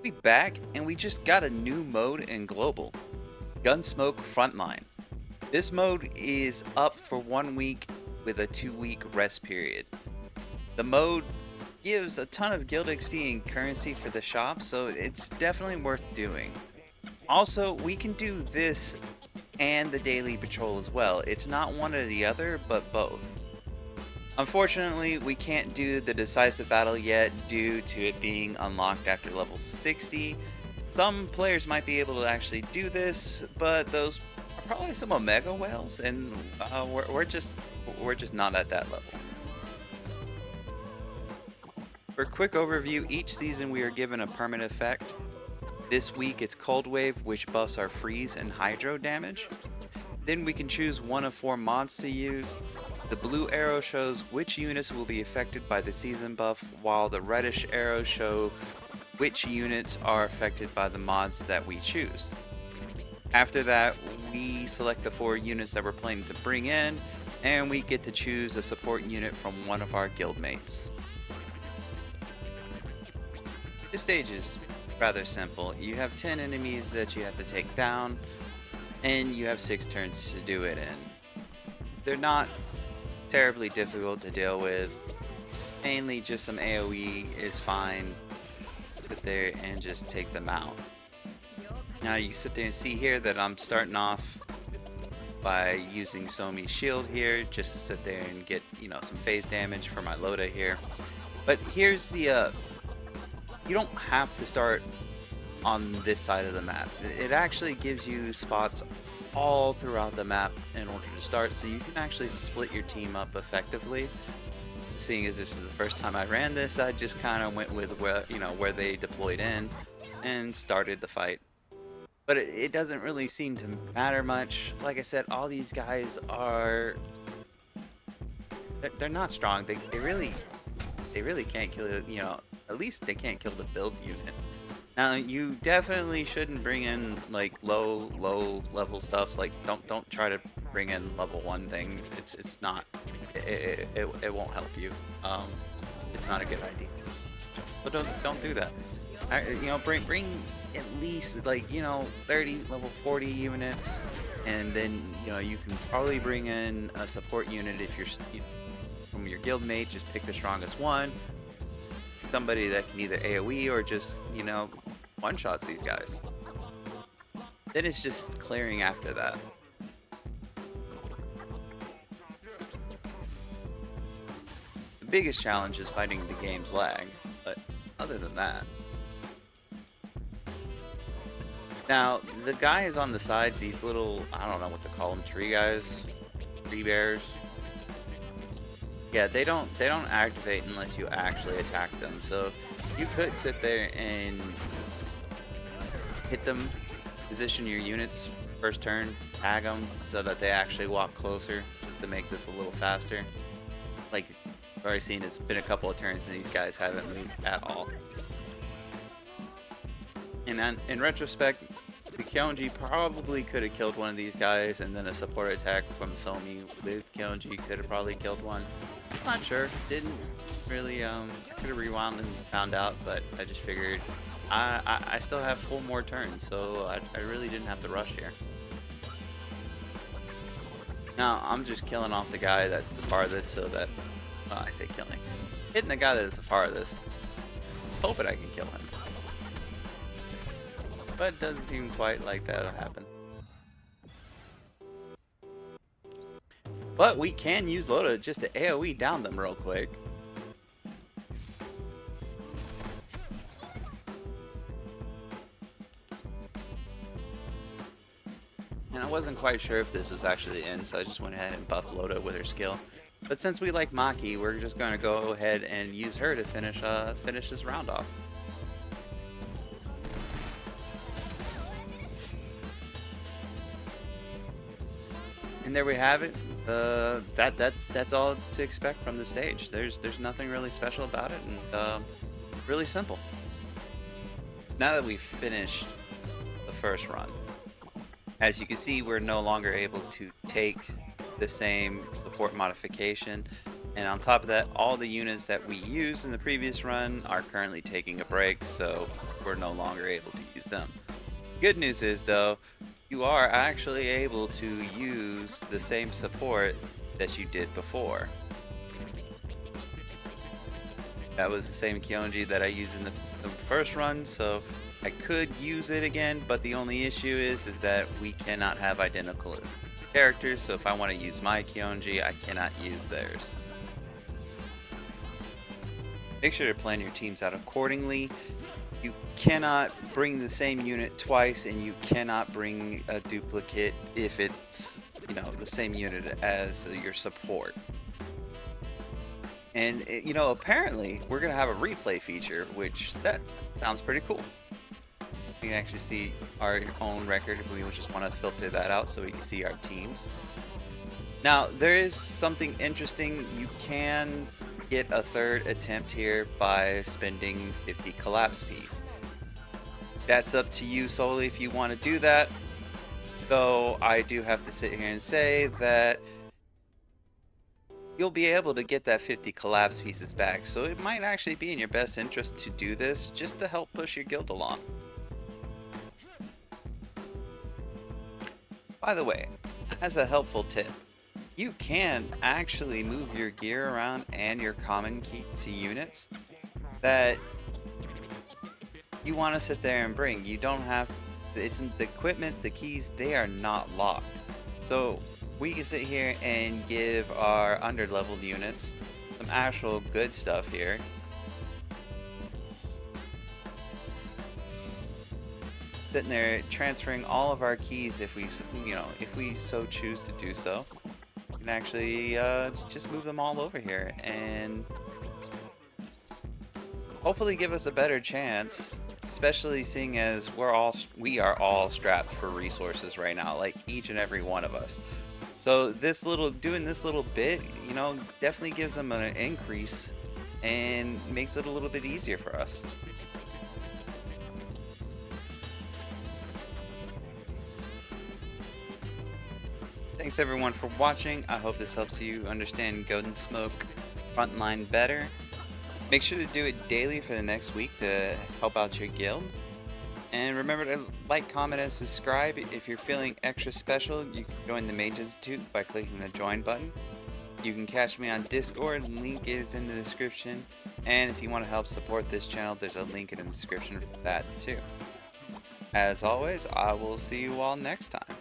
We back and we just got a new mode in global, Gunsmoke Frontline. This mode is up for 1 week with a 2 week rest period. The mode gives a ton of guild XP and currency for the shop, so it's definitely worth doing. Also, we can do this and the daily patrol as well. It's not one or the other, but both. Unfortunately, we can't do the decisive battle yet due to it being unlocked after level 60. Some players might be able to actually do this, but those are probably some Omega whales, and we're just not at that level. For a quick overview, each season we are given a permanent effect. This week it's Cold Wave, which buffs our freeze and hydro damage. Then we can choose one of 4 mods to use. The blue arrow shows which units will be affected by the season buff, while the reddish arrows show which units are affected by the mods that we choose. After that, we select the 4 units that we're planning to bring in, and we get to choose a support unit from one of our guildmates. This stage is rather simple. You have 10 enemies that you have to take down, and you have 6 turns to do it in. They're not terribly difficult to deal with. Mainly just some AoE is fine. Sit there and just take them out. Now you sit there and see here that I'm starting off by using Somi's shield here just to sit there and get, some phase damage for my Loda here. But here's the you don't have to start on this side of the map. It actually gives you spots all throughout the map in order to start, so you can actually split your team up effectively. Seeing as this is the first time I ran this, I just kind of went with where they deployed in and started the fight. But it doesn't really seem to matter much. Like I said, all these guys they're not strong. They really can't kill it. At least they can't kill the build unit. Now, you definitely shouldn't bring in like low level stuffs. Like don't try to bring in level 1 things. It's not it won't help you. It's not a good idea. But don't do that. Bring at least 30 level 40 units, and then you can probably bring in a support unit if you're from your guildmate. Just pick the strongest one. Somebody that can either AoE or just one-shots these guys. Then it's just clearing after that. The biggest challenge is fighting the game's lag, but other than that. Now, the guys on the side, these little, I don't know what to call them, tree guys, tree bears. Yeah, they don't activate unless you actually attack them. So you could sit there and hit them, position your units first turn, tag them so that they actually walk closer, just to make this a little faster. Like I've already seen, it's been a couple of turns and these guys haven't moved at all. And in retrospect, the Kyonji probably could have killed one of these guys, and then a support attack from Somi with Kyonji could have probably killed one. Not sure. Didn't really. I could have rewound and found out, but I just figured I still have 4 more turns, so I really didn't have to rush here. Now I'm just killing off the guy that's the farthest, so that I say killing, hitting the guy that is the farthest. Hoping I can kill him, but it doesn't seem quite like that'll happen. But we can use Loda just to AoE down them real quick. And I wasn't quite sure if this was actually the end, so I just went ahead and buffed Loda with her skill. But since we like Maki, we're just going to go ahead and use her to finish this round off. And there we have it. That's all to expect from the stage. There's nothing really special about it, and really simple. Now that we've finished the first run, as you can see, we're no longer able to take the same support modification. And on top of that, all the units that we used in the previous run are currently taking a break, so we're no longer able to use them. Good news is, though, you are actually able to use the same support that you did before. That was the same Kyonji that I used in the first run, so I could use it again, but the only issue is that we cannot have identical characters, so if I want to use my Kyonji, I cannot use theirs. Make sure to plan your teams out accordingly. You cannot bring the same unit twice, and you cannot bring a duplicate if it's, you know, the same unit as your support. And, you know, apparently we're going to have a replay feature, which that sounds pretty cool. We can actually see our own record if we just want to filter that out so we can see our teams. Now, there is something interesting. You can get a third attempt here by spending 50 collapse piece. That's up to you solely if you want to do that. Though I do have to sit here and say that you'll be able to get that 50 collapse pieces back, so it might actually be in your best interest to do this just to help push your guild along. By the way, as a helpful tip, you can actually move your gear around and your common key to units that you want to sit there and bring. You don't have, it's the equipment, the keys, they are not locked. So we can sit here and give our under-leveled units some actual good stuff here. Sitting there transferring all of our keys if we, you know, if we so choose to do so. We can actually just move them all over here and hopefully give us a better chance, especially seeing as we are all strapped for resources right now, like each and every one of us. So doing this little bit, you know, definitely gives them an increase and makes it a little bit easier for us. Thanks everyone for watching. I hope this helps you understand Gunsmoke Frontline better. Make sure to do it daily for the next week to help out your guild. And remember to like, comment, and subscribe. If you're feeling extra special, you can join the Mage Institute by clicking the join button. You can catch me on Discord, link is in the description. And if you want to help support this channel, there's a link in the description for that too. As always, I will see you all next time.